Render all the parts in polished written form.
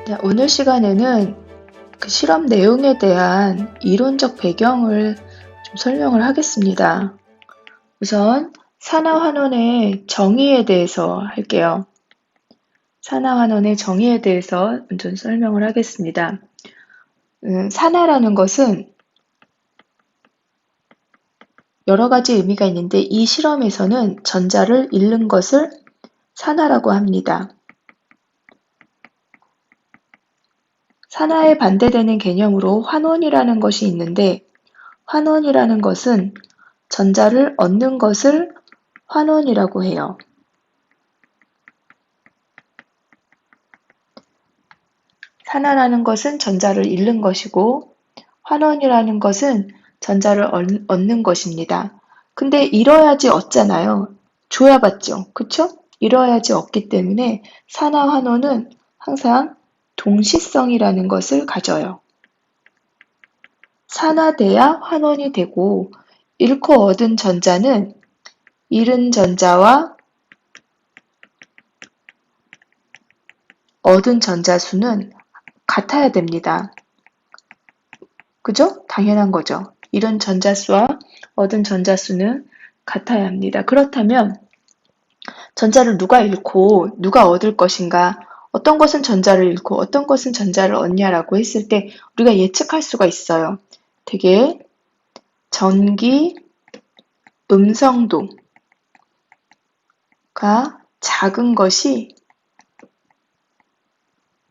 네, 오늘 시간에는 그 실험 내용에 대한 이론적 배경을 좀 설명을 하겠습니다. 우선 산화환원의 정의에 대해서 할게요. 산화환원의 정의에 대해서 먼저 설명을 하겠습니다. 산화라는 것은 여러 가지 의미가 있는데 이 실험에서는 전자를 잃는 것을 산화라고 합니다. 산화에 반대되는 개념으로 환원이라는 것이 있는데 환원이라는 것은 전자를 얻는 것을 환원이라고 해요. 산화라는 것은 전자를 잃는 것이고 환원이라는 것은 전자를 얻는 것입니다. 근데 잃어야지 얻잖아요. 줘야 받죠. 그쵸? 잃어야지 얻기 때문에 산화 환원은 항상 동시성이라는 것을 가져요. 산화돼야 환원이 되고 잃고 얻은 전자는 잃은 전자와 얻은 전자 수는 같아야 됩니다. 그죠? 당연한 거죠. 잃은 전자 수와 얻은 전자 수는 같아야 합니다. 그렇다면 전자를 누가 잃고 누가 얻을 것인가? 어떤 것은 전자를 잃고 어떤 것은 전자를 얻냐라고 했을 때 우리가 예측할 수가 있어요. 되게 전기 음성도가 작은 것이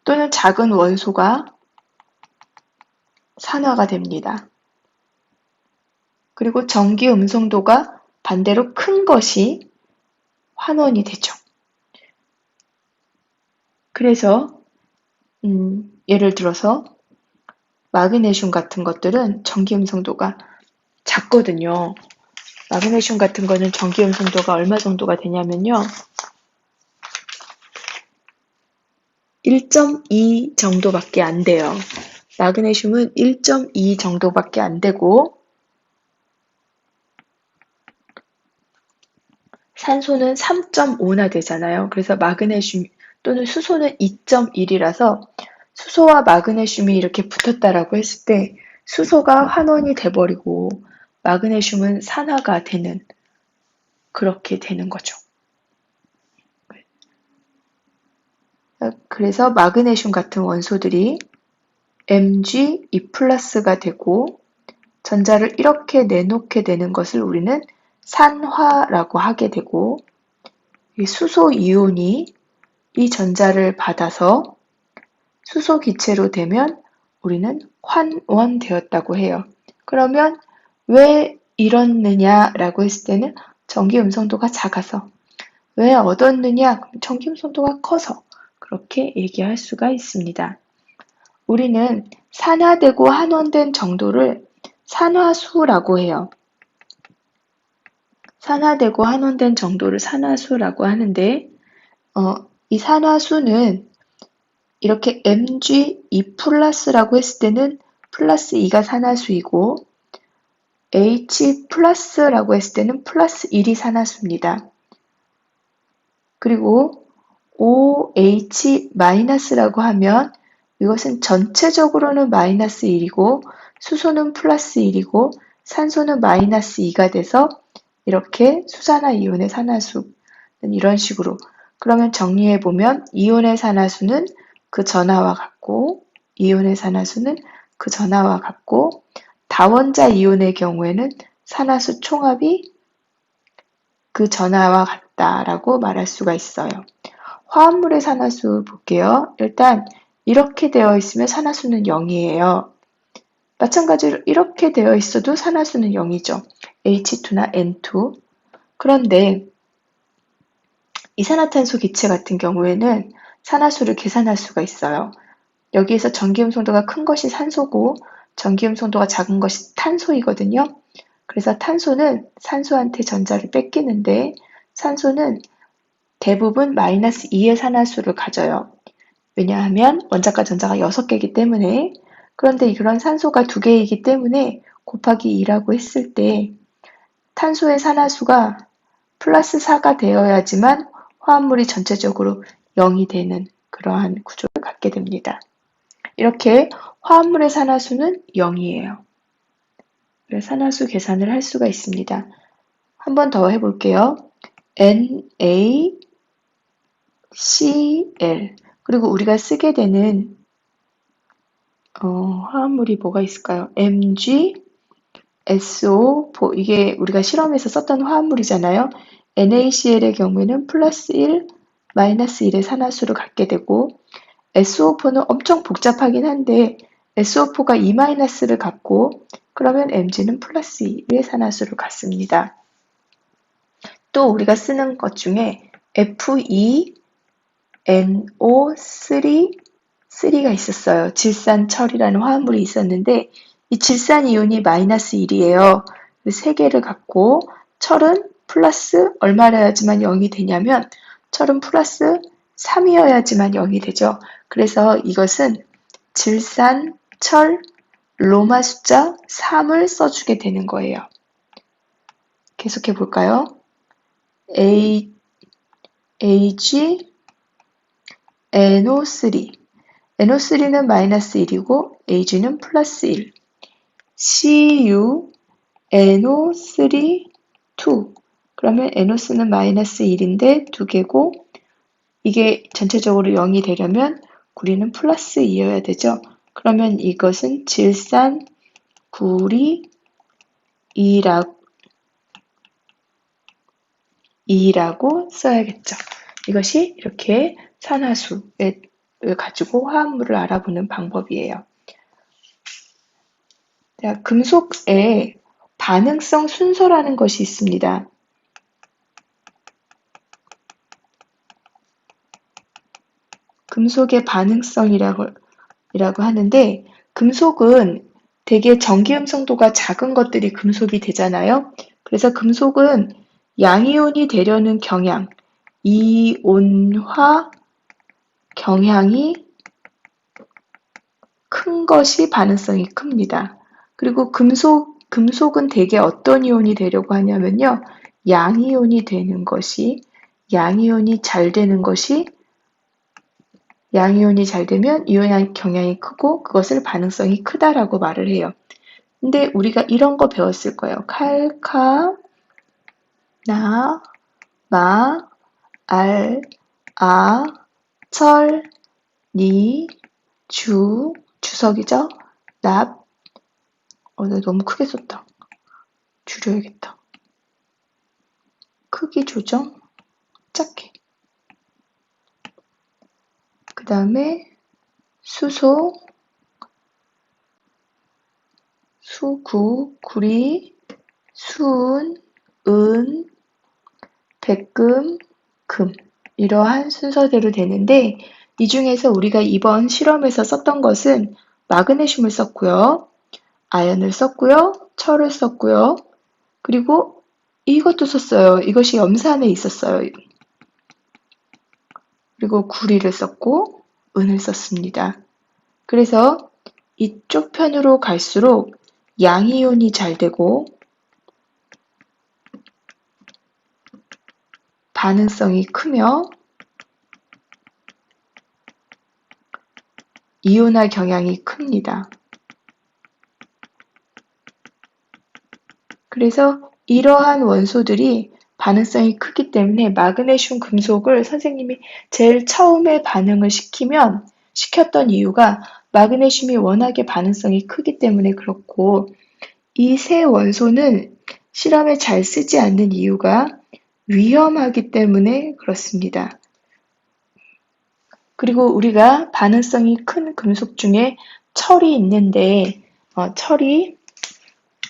또는 작은 원소가 산화가 됩니다. 그리고 전기 음성도가 반대로 큰 것이 환원이 되죠. 그래서 예를 들어서 마그네슘 같은 것들은 전기 음성도가 작거든요. 마그네슘 같은 거는 전기 음성도가 얼마 정도가 되냐면요. 1.2 정도밖에 안 돼요. 마그네슘은 1.2 정도밖에 안 되고 산소는 3.5나 되잖아요. 그래서 마그네슘 또는 수소는 2.1이라서 수소와 마그네슘이 이렇게 붙었다라고 했을 때 수소가 환원이 돼버리고 마그네슘은 산화가 되는 그렇게 되는 거죠. 그래서 마그네슘 같은 원소들이 Mg2+가 되고 전자를 이렇게 내놓게 되는 것을 우리는 산화라고 하게 되고 이 수소 이온이 이 전자를 받아서 수소 기체로 되면 우리는 환원되었다고 해요. 그러면 왜 이렇느냐라고 했을 때는 전기 음성도가 작아서 왜 얻었느냐? 전기 음성도가 커서 그렇게 얘기할 수가 있습니다. 우리는 산화되고 환원된 정도를 산화수라고 해요. 산화되고 환원된 정도를 산화수라고 하는데 이 산화수는 이렇게 Mg2+라고 했을 때는 플러스 2가 산화수이고 H+라고 했을 때는 플러스 1이 산화수입니다. 그리고 OH-라고 하면 이것은 전체적으로는 마이너스 1이고 수소는 플러스 1이고 산소는 마이너스 2가 돼서 이렇게 수산화 이온의 산화수는 이런 식으로 그러면 정리해보면 이온의 산화수는 그 전하와 같고 이온의 산화수는 그 전하와 같고 다원자 이온의 경우에는 산화수 총합이 그 전하와 같다라고 말할 수가 있어요. 화합물의 산화수 볼게요. 일단 이렇게 되어 있으면 산화수는 0이에요. 마찬가지로 이렇게 되어 있어도 산화수는 0이죠. H2나 N2. 그런데 이산화탄소 기체 같은 경우에는 산화수를 계산할 수가 있어요. 여기에서 전기음성도가 큰 것이 산소고 전기음성도가 작은 것이 탄소이거든요. 그래서 탄소는 산소한테 전자를 뺏기는데 산소는 대부분 마이너스 2의 산화수를 가져요. 왜냐하면 원자과 전자가 6개이기 때문에 그런데 이런 산소가 2개이기 때문에 곱하기 2라고 했을 때 탄소의 산화수가 플러스 4가 되어야지만 화합물이 전체적으로 0이 되는 그러한 구조를 갖게 됩니다. 이렇게 화합물의 산화수는 0이에요. 산화수 계산을 할 수가 있습니다. 한 번 더 해볼게요. NaCl 그리고 우리가 쓰게 되는 화합물이 뭐가 있을까요? MgSO4 이게 우리가 실험에서 썼던 화합물이잖아요. NaCl의 경우에는 플러스 1, 마이너스 1의 산화수를 갖게 되고 SO4는 엄청 복잡하긴 한데 SO4가 2-를 갖고 그러면 Mg는 플러스 2의 산화수를 갖습니다. 또 우리가 쓰는 것 중에 FeNO3가 있었어요. 질산철이라는 화합물이 있었는데 이 질산 이온이 마이너스 1이에요. 3개를 갖고 철은 플러스 얼마여야지만 0이 되냐면 철은 플러스 3이어야지만 0이 되죠. 그래서 이것은 질산철 로마 숫자 3을 써주게 되는 거예요. 계속해 볼까요? AgNO3 NO3는 마이너스 1이고 Ag는 플러스 1 CuNO3 2 그러면 NOs는 마이너스 1인데 2개고 이게 전체적으로 0이 되려면 구리는 플러스 2여야 되죠. 그러면 이것은 질산 구리 2라고 써야겠죠. 이것이 이렇게 산화수를 가지고 화합물을 알아보는 방법이에요. 자, 금속에 반응성 순서라는 것이 있습니다. 금속의 반응성이라고 하는데 금속은 되게 전기음성도가 작은 것들이 금속이 되잖아요. 그래서 금속은 양이온이 되려는 경향, 이온화 경향이 큰 것이 반응성이 큽니다. 그리고 금속은 대개 어떤 이온이 되려고 하냐면요. 양이온이 되는 것이, 양이온이 잘 되면 이온화 경향이 크고 그것을 반응성이 크다라고 말을 해요. 근데 우리가 이런 거 배웠을 거예요. 칼카, 나, 마, 알, 아, 철, 니, 주석이죠? 납, 나 너무 크게 썼다. 줄여야겠다. 크기 조정, 작게. 그 다음에 수소, 수구, 구리, 수은, 은, 백금, 금 이러한 순서대로 되는데 이 중에서 우리가 이번 실험에서 썼던 것은 마그네슘을 썼고요. 아연을 썼고요. 철을 썼고요. 그리고 이것도 썼어요. 이것이 염산에 있었어요. 그리고 구리를 썼고 은을 썼습니다. 그래서 이쪽 편으로 갈수록 양이온이 잘 되고 반응성이 크며 이온화 경향이 큽니다. 그래서 이러한 원소들이 반응성이 크기 때문에 마그네슘 금속을 선생님이 제일 처음에 반응을 시켰던 이유가 마그네슘이 워낙에 반응성이 크기 때문에 그렇고 이 세 원소는 실험에 잘 쓰지 않는 이유가 위험하기 때문에 그렇습니다. 그리고 우리가 반응성이 큰 금속 중에 철이 있는데 철이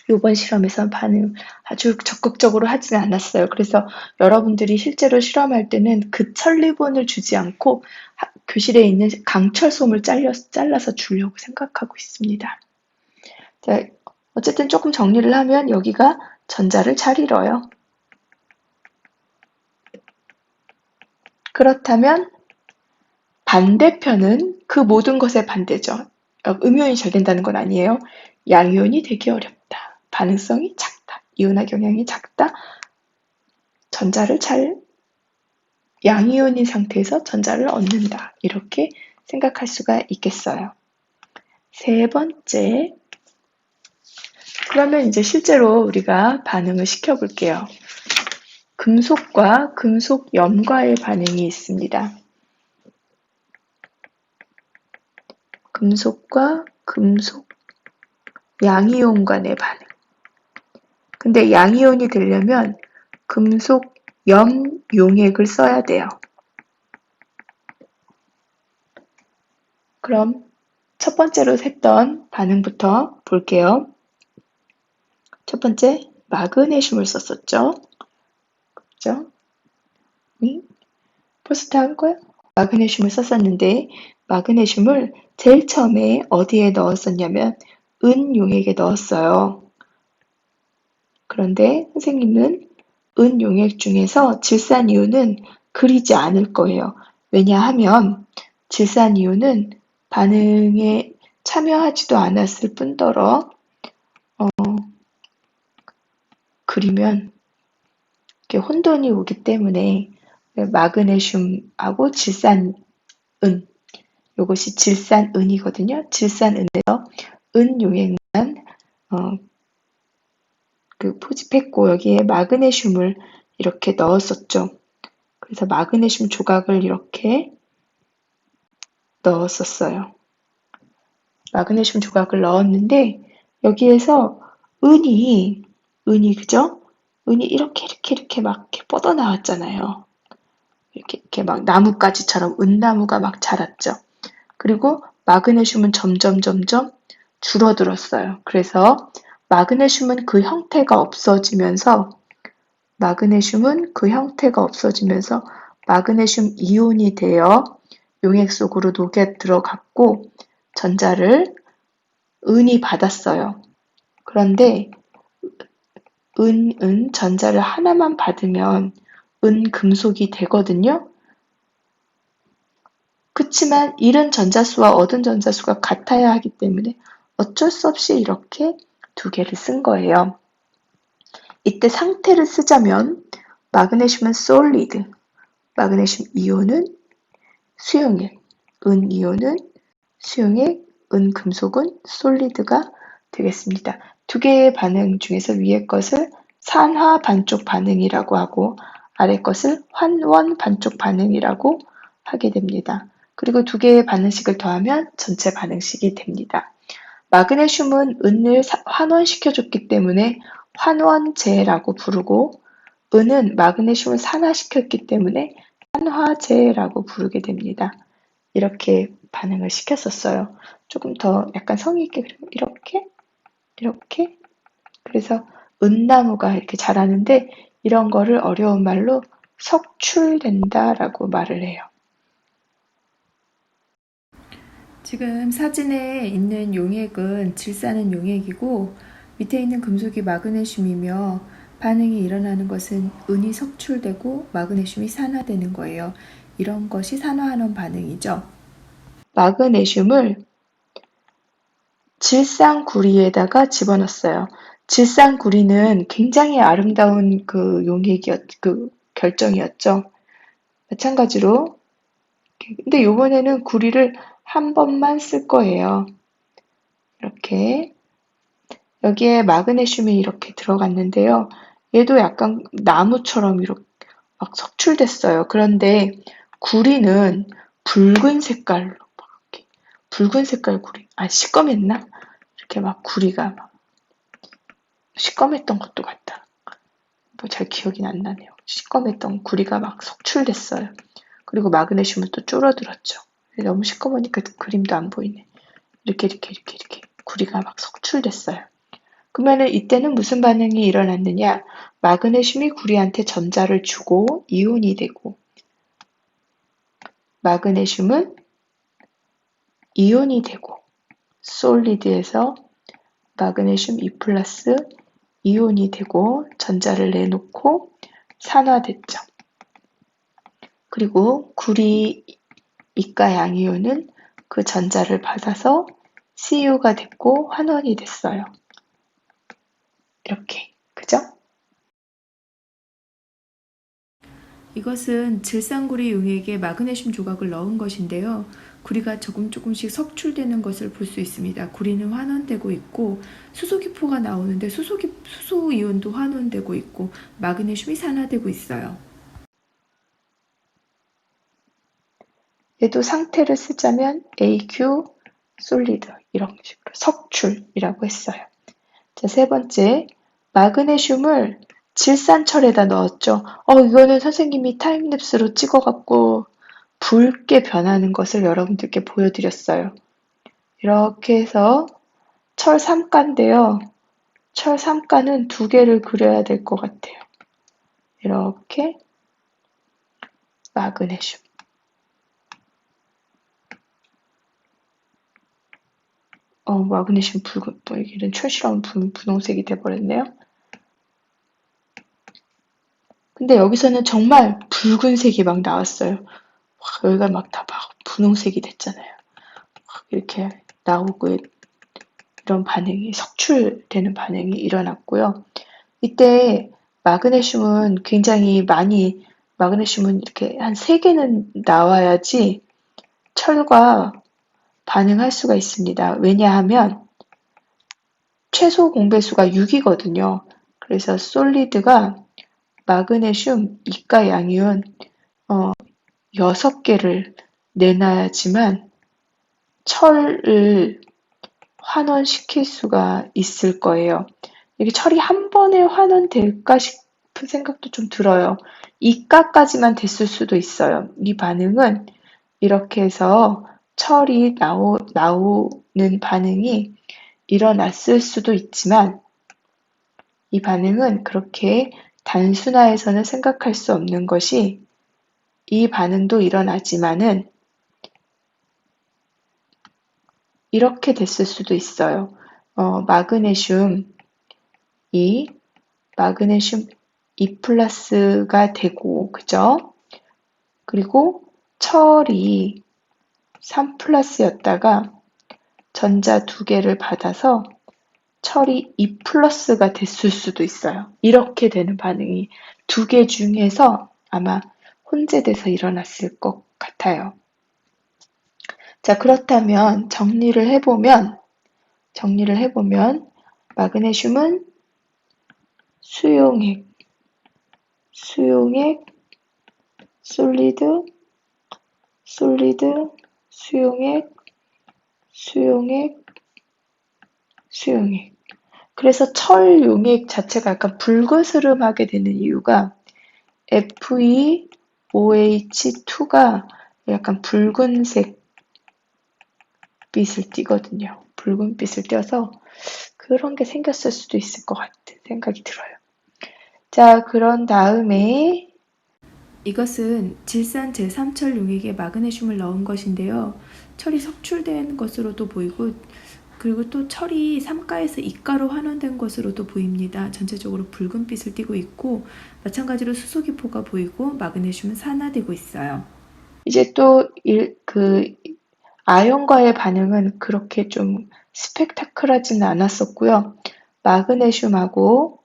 이번 실험에서 반응 아주 적극적으로 하지는 않았어요. 그래서 여러분들이 실제로 실험할 때는 그 천리본을 주지 않고 교실에 있는 강철솜을 잘라서 주려고 생각하고 있습니다. 자, 어쨌든 조금 정리를 하면 여기가 전자를 잘 잃어요. 그렇다면 반대편은 그 모든 것의 반대죠. 음이온이 잘 된다는 건 아니에요. 양이온이 되기 어렵다. 반응성이 작다. 이온화 경향이 작다. 전자를 잘 양이온인 상태에서 전자를 얻는다. 이렇게 생각할 수가 있겠어요. 세 번째, 그러면 이제 실제로 우리가 반응을 시켜볼게요. 금속과 금속염과의 반응이 있습니다. 금속과 금속 양이온 간의 반응. 근데 양이온이 되려면 금속염 용액을 써야 돼요. 그럼 첫 번째로 했던 반응부터 볼게요. 첫 번째, 마그네슘을 썼었죠. 그죠? 벌써 다 한 거야? 마그네슘을 썼었는데, 마그네슘을 제일 처음에 어디에 넣었었냐면, 은 용액에 넣었어요. 그런데 선생님은 은 용액 중에서 질산이온은 그리지 않을 거예요. 왜냐하면 질산이온은 반응에 참여하지도 않았을 뿐더러 그리면 이렇게 혼돈이 오기 때문에 마그네슘하고 질산은 이것이 질산은이거든요. 질산은에서 은 용액만 포집했고 여기에 마그네슘을 이렇게 넣었었죠. 그래서 마그네슘 조각을 이렇게 넣었었어요. 마그네슘 조각을 넣었는데 여기에서 은이 그죠? 은이 이렇게 막 이렇게 뻗어 나왔잖아요. 이렇게 막 나뭇가지처럼 은나무가 막 자랐죠. 그리고 마그네슘은 점점 줄어들었어요. 그래서 마그네슘은 그 형태가 없어지면서 마그네슘 이온이 되어 용액 속으로 녹여 들어갔고 전자를 은이 받았어요. 그런데 은은 전자를 하나만 받으면 은금속이 되거든요. 그치만 잃은 전자수와 얻은 전자수가 같아야 하기 때문에 어쩔 수 없이 이렇게 두 개를 쓴 거예요. 이때 상태를 쓰자면 마그네슘은 솔리드, 마그네슘 이온은 수용액, 은 이온은 수용액, 은 금속은 솔리드가 되겠습니다. 두 개의 반응 중에서 위의 것을 산화 반쪽 반응이라고 하고 아래 것을 환원 반쪽 반응이라고 하게 됩니다. 그리고 두 개의 반응식을 더하면 전체 반응식이 됩니다. 마그네슘은 은을 환원시켜줬기 때문에 환원제라고 부르고 은은 마그네슘을 산화시켰기 때문에 산화제라고 부르게 됩니다. 이렇게 반응을 시켰었어요. 조금 더 약간 성의 있게 이렇게 그래서 은나무가 이렇게 자라는데 이런 거를 어려운 말로 석출된다라고 말을 해요. 지금 사진에 있는 용액은 질산은 용액이고 밑에 있는 금속이 마그네슘이며 반응이 일어나는 것은 은이 석출되고 마그네슘이 산화되는 거예요. 이런 것이 산화환원 반응이죠. 마그네슘을 질산구리에다가 집어넣었어요. 질산구리는 굉장히 아름다운 그 결정이었죠. 마찬가지로 근데 이번에는 구리를 한 번만 쓸 거예요. 이렇게 여기에 마그네슘이 이렇게 들어갔는데요. 얘도 약간 나무처럼 이렇게 막 석출됐어요. 그런데 구리는 붉은 색깔로 이렇게 붉은 색깔 구리. 시꺼맸나? 이렇게 막 구리가 막 시꺼맸던 것도 같다. 뭐 잘 기억이 안 나네요. 시꺼맸던 구리가 막 석출됐어요. 그리고 마그네슘은 또 줄어들었죠. 너무 시꺼머니까 그림도 안 보이네. 이렇게 구리가 막 석출됐어요. 그러면은 이때는 무슨 반응이 일어났느냐? 마그네슘이 구리한테 전자를 주고 이온이 되고 마그네슘은 이온이 되고 솔리드에서 마그네슘 2 플러스 이온이 되고 전자를 내놓고 산화됐죠. 그리고 구리 이가 양이온은 그 전자를 받아서 Cu가 됐고 환원이 됐어요. 이렇게, 그죠? 이것은 질산구리 용액에 마그네슘 조각을 넣은 것인데요. 구리가 조금씩 석출되는 것을 볼 수 있습니다. 구리는 환원되고 있고 수소기포가 나오는데 수소이온도 환원되고 있고 마그네슘이 산화되고 있어요. 얘도 상태를 쓰자면 AQ 솔리드 이런 식으로 석출이라고 했어요. 자, 세 번째, 마그네슘을 질산철에다 넣었죠. 이거는 선생님이 타임랩스로 찍어갖고 붉게 변하는 것을 여러분들께 보여드렸어요. 이렇게 해서 철 3가인데요. 철 3가는 두 개를 그려야 될 것 같아요. 이렇게 마그네슘. 마그네슘 붉은, 이런 철실한 분홍색이 돼버렸네요. 근데 여기서는 정말 붉은색이 막 나왔어요. 여기가 막 다 막 분홍색이 됐잖아요. 이렇게 나오고 이런 반응이 석출되는 반응이 일어났고요. 이때 마그네슘은 굉장히 많이 마그네슘은 이렇게 한 3개는 나와야지 철과 반응할 수가 있습니다. 왜냐하면 최소 공배수가 6이거든요. 그래서 솔리드가 마그네슘 이가 양이온 6개를 내놔야지만 철을 환원시킬 수가 있을 거예요. 이게 철이 한 번에 환원될까 싶은 생각도 좀 들어요. 이가까지만 됐을 수도 있어요. 이 반응은 이렇게 해서 철이 나오는 반응이 일어났을 수도 있지만 이 반응은 그렇게 단순화해서는 생각할 수 없는 것이 이 반응도 일어나지만은 이렇게 됐을 수도 있어요. 마그네슘 마그네슘 2 플러스가 되고, 그죠? 그리고 철이 3 플러스였다가 전자 2개를 받아서 철이 2 플러스가 됐을 수도 있어요. 이렇게 되는 반응이 2개 중에서 아마 혼재돼서 일어났을 것 같아요. 자, 그렇다면 정리를 해보면 마그네슘은 수용액, 솔리드, 수용액, 수용액, 수용액. 그래서 철 용액 자체가 약간 붉으스름하게 되는 이유가 FeOH2가 약간 붉은색 빛을 띠거든요. 붉은빛을 띄어서 그런 게 생겼을 수도 있을 것 같은 생각이 들어요. 자, 그런 다음에 이것은 질산 제3철 용액에 마그네슘을 넣은 것인데요. 철이 석출된 것으로도 보이고 그리고 또 철이 3가에서 2가로 환원된 것으로도 보입니다. 전체적으로 붉은빛을 띠고 있고 마찬가지로 수소기포가 보이고 마그네슘은 산화되고 있어요. 이제 또 아연과의 반응은 그렇게 좀 스펙타클하지는 않았었고요. 마그네슘하고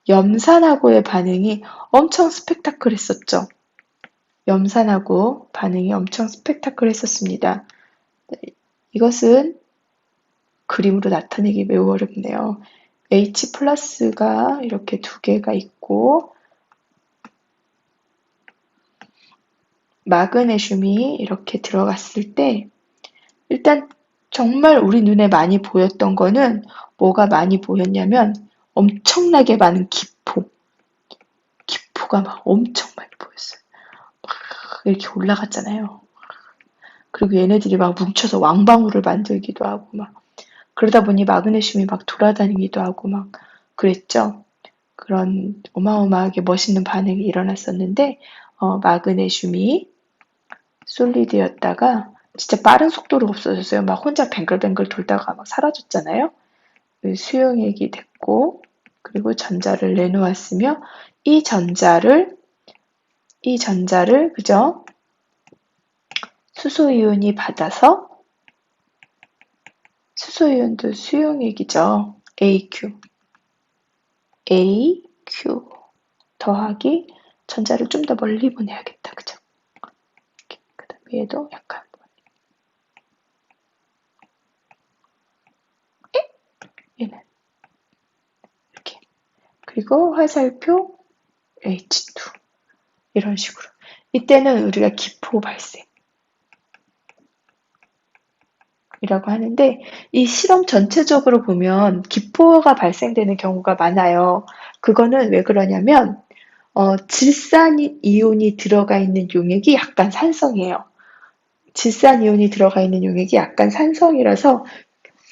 염산하고의 반응이 엄청 스펙타클했었죠. 염산하고 반응이 엄청 스펙타클했었습니다. 이것은 그림으로 나타내기 매우 어렵네요. H 플러스가 이렇게 2개가 있고 마그네슘이 이렇게 들어갔을 때 일단 정말 우리 눈에 많이 보였던 거는 뭐가 많이 보였냐면 엄청나게 많은 기포가 막 엄청 많이 보였어요. 막 이렇게 올라갔잖아요. 그리고 얘네들이 막 뭉쳐서 왕방울을 만들기도 하고 막 그러다 보니 마그네슘이 막 돌아다니기도 하고 막 그랬죠. 그런 어마어마하게 멋있는 반응이 일어났었는데 마그네슘이 솔리드였다가 진짜 빠른 속도로 없어졌어요. 막 혼자 뱅글뱅글 돌다가 막 사라졌잖아요. 수용액이 됐고 그리고 전자를 내놓았으며 이 전자를 그죠? 수소이온이 받아서 수소이온도 수용액이죠. AQ 더하기 전자를 좀 더 멀리 보내야겠다. 그죠? 그 다음에 얘도 약간 얘는 이렇게. 그리고 화살표 H2 이런 식으로. 이때는 우리가 기포 발생 이라고 하는데 이 실험 전체적으로 보면 기포가 발생되는 경우가 많아요. 그거는 왜 그러냐면 질산 이온이 들어가 있는 용액이 약간 산성이에요. 질산 이온이 들어가 있는 용액이 약간 산성이라서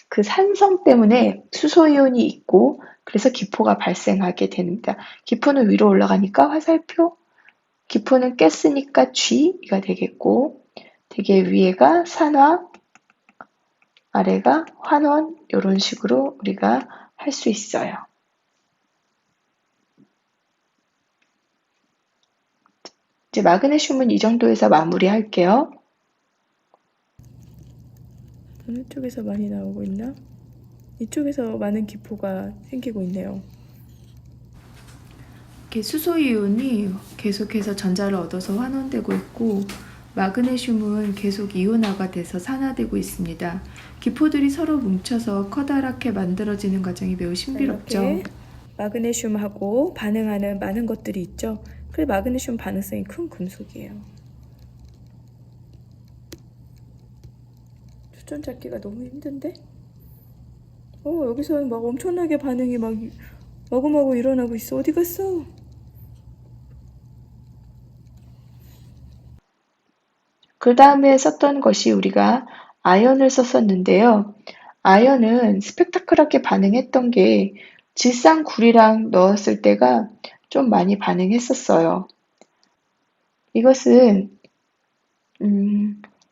그 산성 때문에 수소 이온이 있고 그래서 기포가 발생하게 됩니다. 기포는 위로 올라가니까 화살표, 기포는 가스니까 G가 되겠고 되게 위에가 산화, 아래가 환원 이런 식으로 우리가 할 수 있어요. 이제 마그네슘은 이 정도에서 마무리할게요. 어느 쪽에서 많이 나오고 있나? 이쪽에서 많은 기포가 생기고 있네요. 이렇게 수소 이온이 계속해서 전자를 얻어서 환원되고 있고 마그네슘은 계속 이온화가 돼서 산화되고 있습니다. 기포들이 서로 뭉쳐서 커다랗게 만들어지는 과정이 매우 신비롭죠. 이렇게 마그네슘하고 반응하는 많은 것들이 있죠. 그래서 마그네슘 반응성이 큰 금속이에요. 초점 잡기가 너무 힘든데? 여기서 막 엄청나게 반응이 막 마구마구 일어나고 있어. 어디 갔어? 그 다음에 썼던 것이 우리가 아연을 썼었는데요. 아연은 스펙타클하게 반응했던 게 질산구리랑 넣었을 때가 좀 많이 반응했었어요. 이것은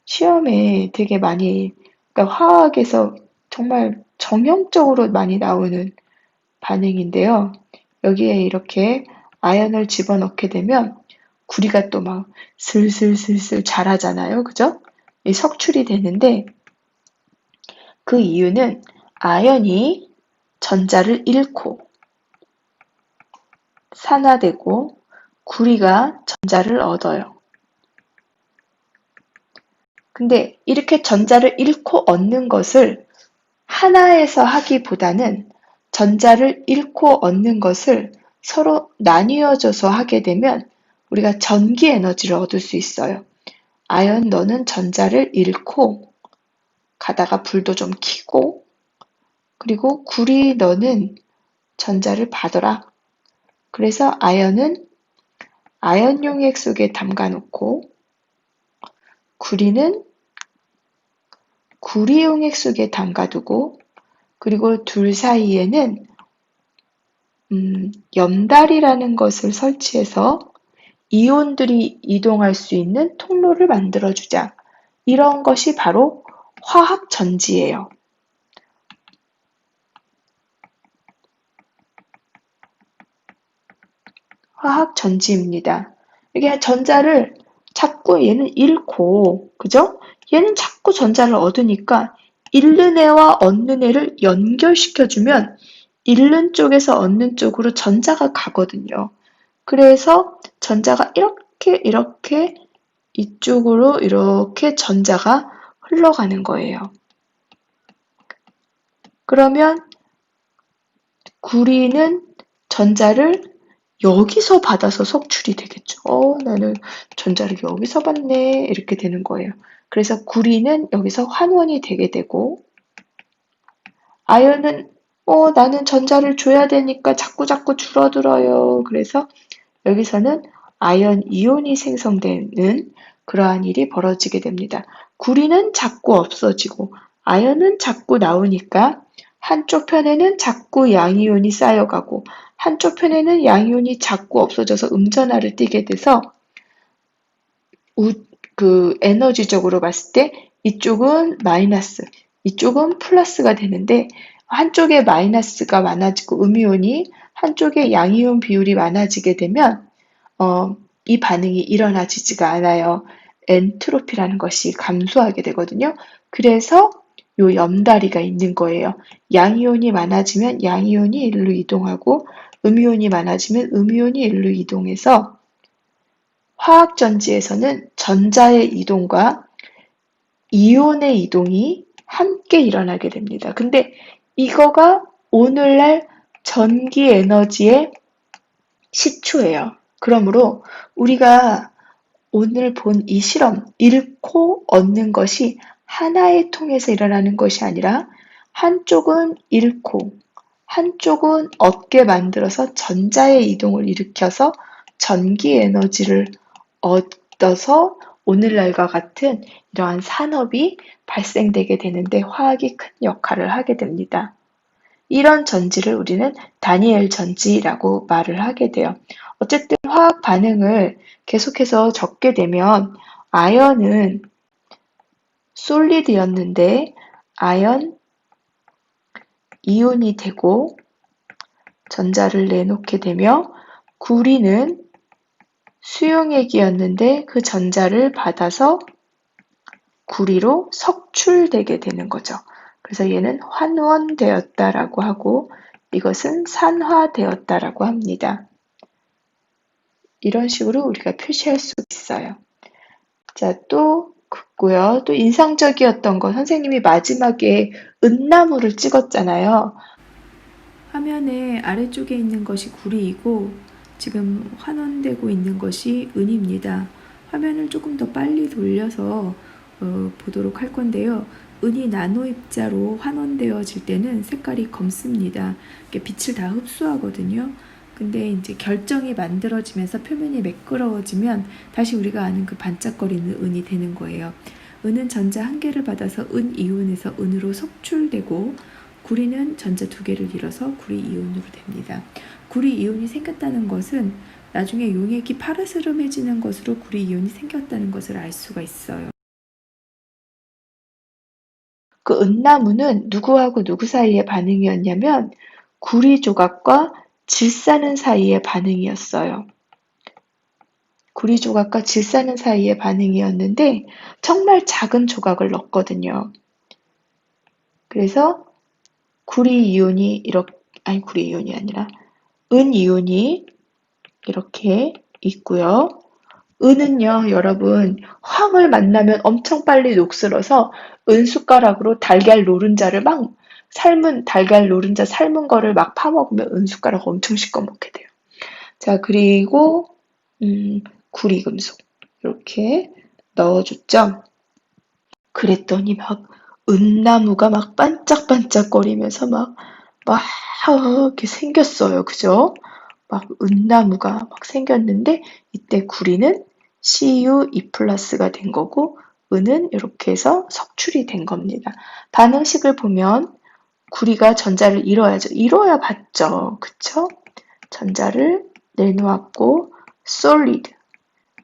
시험에 되게 많이, 그러니까 화학에서 정말 정형적으로 많이 나오는 반응인데요. 여기에 이렇게 아연을 집어넣게 되면 구리가 또 막 슬슬슬슬 자라잖아요. 그죠? 이 석출이 되는데 그 이유는 아연이 전자를 잃고 산화되고 구리가 전자를 얻어요. 근데 이렇게 전자를 잃고 얻는 것을 하나에서 하기보다는 전자를 잃고 얻는 것을 서로 나뉘어져서 하게 되면 우리가 전기 에너지를 얻을 수 있어요. 아연 너는 전자를 잃고 가다가 불도 좀 켜고 그리고 구리 너는 전자를 받아라. 그래서 아연은 아연 용액 속에 담가 놓고 구리는 구리 용액 속에 담가 두고 그리고 둘 사이에는 염달이라는 것을 설치해서 이온들이 이동할 수 있는 통로를 만들어주자. 이런 것이 바로 화학전지예요. 화학전지입니다. 이게 전자를 자꾸 얘는 잃고, 그죠? 얘는 자꾸 전자를 얻으니까 잃는 애와 얻는 애를 연결시켜주면 잃는 쪽에서 얻는 쪽으로 전자가 가거든요. 그래서 전자가 이렇게 이쪽으로 이렇게 전자가 흘러가는 거예요. 그러면 구리는 전자를 여기서 받아서 석출이 되겠죠. 나는 전자를 여기서 받네. 이렇게 되는 거예요. 그래서 구리는 여기서 환원이 되게 되고, 아연은 나는 전자를 줘야 되니까 자꾸 줄어들어요. 그래서 여기서는 아연 이온이 생성되는 그러한 일이 벌어지게 됩니다. 구리는 자꾸 없어지고 아연은 자꾸 나오니까 한쪽 편에는 자꾸 양이온이 쌓여가고 한쪽 편에는 양이온이 자꾸 없어져서 음전하를 띠게 돼서 그 에너지적으로 봤을 때 이쪽은 마이너스, 이쪽은 플러스가 되는데 한쪽에 마이너스가 많아지고 음이온이 한쪽에 양이온 비율이 많아지게 되면 이 반응이 일어나지가 않아요. 엔트로피라는 것이 감소하게 되거든요. 그래서 요 염다리가 있는 거예요. 양이온이 많아지면 양이온이 일로 이동하고 음이온이 많아지면 음이온이 일로 이동해서 화학전지에서는 전자의 이동과 이온의 이동이 함께 일어나게 됩니다. 근데 이거가 오늘날 전기 에너지의 시초예요. 그러므로 우리가 오늘 본 이 실험, 잃고 얻는 것이 하나의 통에서 일어나는 것이 아니라 한쪽은 잃고 한쪽은 얻게 만들어서 전자의 이동을 일으켜서 전기 에너지를 얻어서 오늘날과 같은 이러한 산업이 발생되게 되는데 화학이 큰 역할을 하게 됩니다. 이런 전지를 우리는 다니엘 전지라고 말을 하게 돼요. 어쨌든 화학 반응을 계속해서 적게 되면 아연은 솔리드였는데 아연 이온이 되고 전자를 내놓게 되며 구리는 수용액이었는데 그 전자를 받아서 구리로 석출되게 되는 거죠. 그래서 얘는 환원되었다라고 하고 이것은 산화되었다라고 합니다. 이런 식으로 우리가 표시할 수 있어요. 자, 또 긋고요. 또 인상적이었던 건 선생님이 마지막에 은나무를 찍었잖아요. 화면의 아래쪽에 있는 것이 구리이고 지금 환원되고 있는 것이 은입니다. 화면을 조금 더 빨리 돌려서 보도록 할 건데요. 은이 나노 입자로 환원되어질 때는 색깔이 검습니다. 빛을 다 흡수하거든요. 근데 이제 결정이 만들어지면서 표면이 매끄러워지면 다시 우리가 아는 그 반짝거리는 은이 되는 거예요. 은은 전자 한 개를 받아서 은 이온에서 은으로 석출되고 구리는 전자 두 개를 잃어서 구리 이온으로 됩니다. 구리 이온이 생겼다는 것은 나중에 용액이 파르스름해지는 것으로 구리 이온이 생겼다는 것을 알 수가 있어요. 그 은나무는 누구하고 누구 사이의 반응이었냐면 구리 조각과 질산은 사이의 반응이었어요. 구리 조각과 질산은 사이의 반응이었는데 정말 작은 조각을 넣었거든요. 그래서 구리 이온이 이렇게, 아니 구리 이온이 아니라 은 이온이 이렇게 있고요. 은은요, 여러분, 황을 만나면 엄청 빨리 녹슬어서 은 숟가락으로 달걀 노른자를 막 달걀 노른자 삶은 거를 막 파먹으면 은 숟가락 엄청 시꺼멓게 돼요. 자, 그리고 구리금속 이렇게 넣어줬죠. 그랬더니 막 은나무가 막 반짝반짝거리면서 막 이렇게 생겼어요. 그죠? 막 은나무가 막 생겼는데 이때 구리는 Cu2 플러스가 된 거고 은은 이렇게 해서 석출이 된 겁니다. 반응식을 보면 구리가 전자를 잃어야죠. 잃어야 받죠. 그쵸? 전자를 내놓았고 solid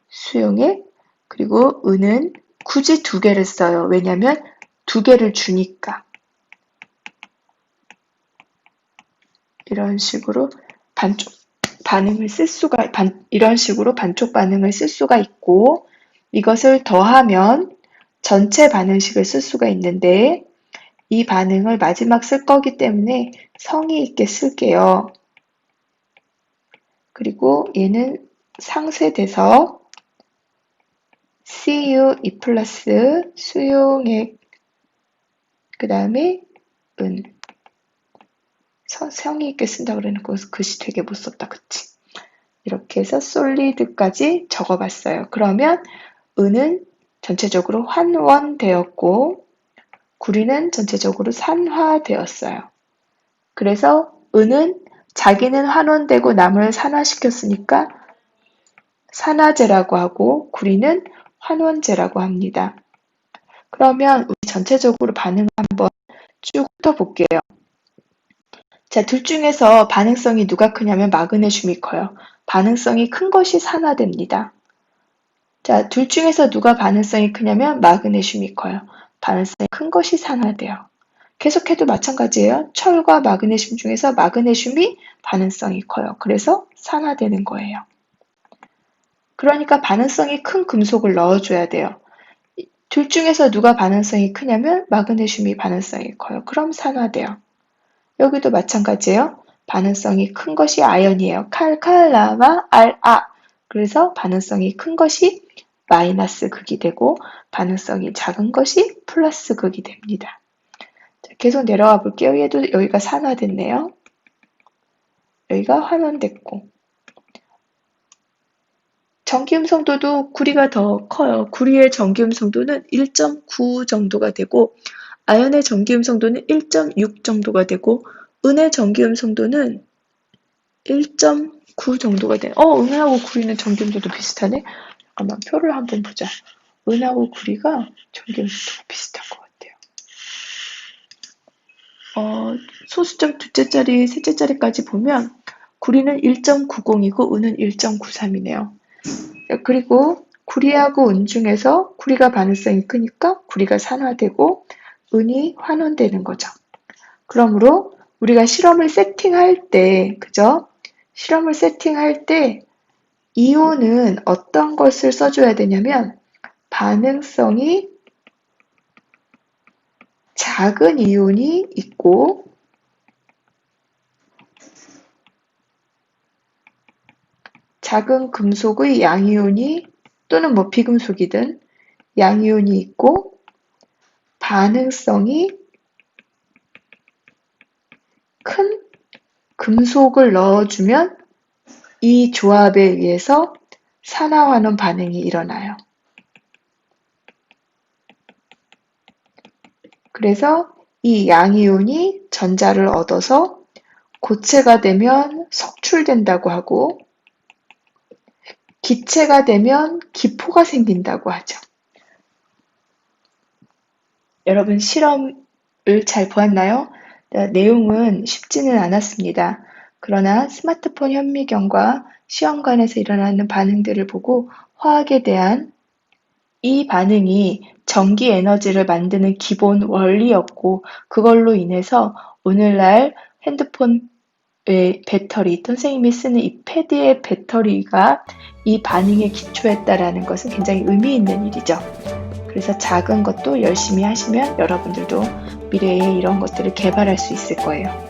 수용액 그리고 은은 굳이 두 개를 써요. 왜냐면 두 개를 주니까. 이런 식으로 이런 식으로 반쪽 반응을 쓸 수가 있고, 이것을 더하면 전체 반응식을 쓸 수가 있는데, 이 반응을 마지막 쓸 거기 때문에 성의 있게 쓸게요. 그리고 얘는 상쇄돼서 Cu2 플러스 수용액, 그 다음에 은. 성의 있게 쓴다 그러니까 글씨 되게 못 썼다, 그치? 이렇게 해서 솔리드까지 적어봤어요. 그러면 은은 전체적으로 환원되었고 구리는 전체적으로 산화되었어요. 그래서 은은 자기는 환원되고 남을 산화시켰으니까 산화제라고 하고 구리는 환원제라고 합니다. 그러면 우리 전체적으로 반응을 한번 쭉 훑어볼게요. 자, 둘 중에서 반응성이 누가 크냐면 마그네슘이 커요. 반응성이 큰 것이 산화됩니다. 자, 둘 중에서 누가 반응성이 크냐면 마그네슘이 커요. 반응성이 큰 것이 산화돼요. 계속해도 마찬가지예요. 철과 마그네슘 중에서 마그네슘이 반응성이 커요. 그래서 산화되는 거예요. 그러니까 반응성이 큰 금속을 넣어줘야 돼요. 둘 중에서 누가 반응성이 크냐면 마그네슘이 반응성이 커요. 그럼 산화돼요. 여기도 마찬가지예요. 반응성이 큰 것이 아연이에요. 칼칼라마 알아. 그래서 반응성이 큰 것이 마이너스 극이 되고 반응성이 작은 것이 플러스 극이 됩니다. 자, 계속 내려와 볼게요. 얘도 여기가 산화됐네요. 여기가 환원됐고 전기음 성도도 구리가 더 커요. 구리의 전기음 성도는 1.9 정도가 되고 아연의 전기음 성도는 1.6 정도가 되고 은의 전기음 성도는 1.9 정도가 돼요. 은하고 구리는 전기음 성도 비슷하네? 잠깐만 표를 한번 보자. 은하고 구리가 전기음 성도가 비슷한 것 같아요. 소수점 둘째짜리, 셋째짜리까지 보면 구리는 1.90이고 은은 1.93이네요. 그리고 구리하고 은 중에서 구리가 반응성이 크니까 구리가 산화되고 은이 환원되는 거죠. 그러므로 우리가 실험을 세팅할 때, 그죠? 실험을 세팅할 때 이온은 어떤 것을 써줘야 되냐면 반응성이 작은 이온이 있고 작은 금속의 양이온이 또는 뭐 비금속이든 양이온이 있고 반응성이 큰 금속을 넣어주면 이 조합에 의해서 산화환원 반응이 일어나요. 그래서 이 양이온이 전자를 얻어서 고체가 되면 석출된다고 하고 기체가 되면 기포가 생긴다고 하죠. 여러분 실험을 잘 보았나요? 내용은 쉽지는 않았습니다. 그러나 스마트폰 현미경과 시험관에서 일어나는 반응들을 보고 화학에 대한 이 반응이 전기 에너지를 만드는 기본 원리였고 그걸로 인해서 오늘날 핸드폰의 배터리, 선생님이 쓰는 이 패드의 배터리가 이 반응에 기초했다라는 것은 굉장히 의미 있는 일이죠. 그래서 작은 것도 열심히 하시면 여러분들도 미래에 이런 것들을 개발할 수 있을 거예요.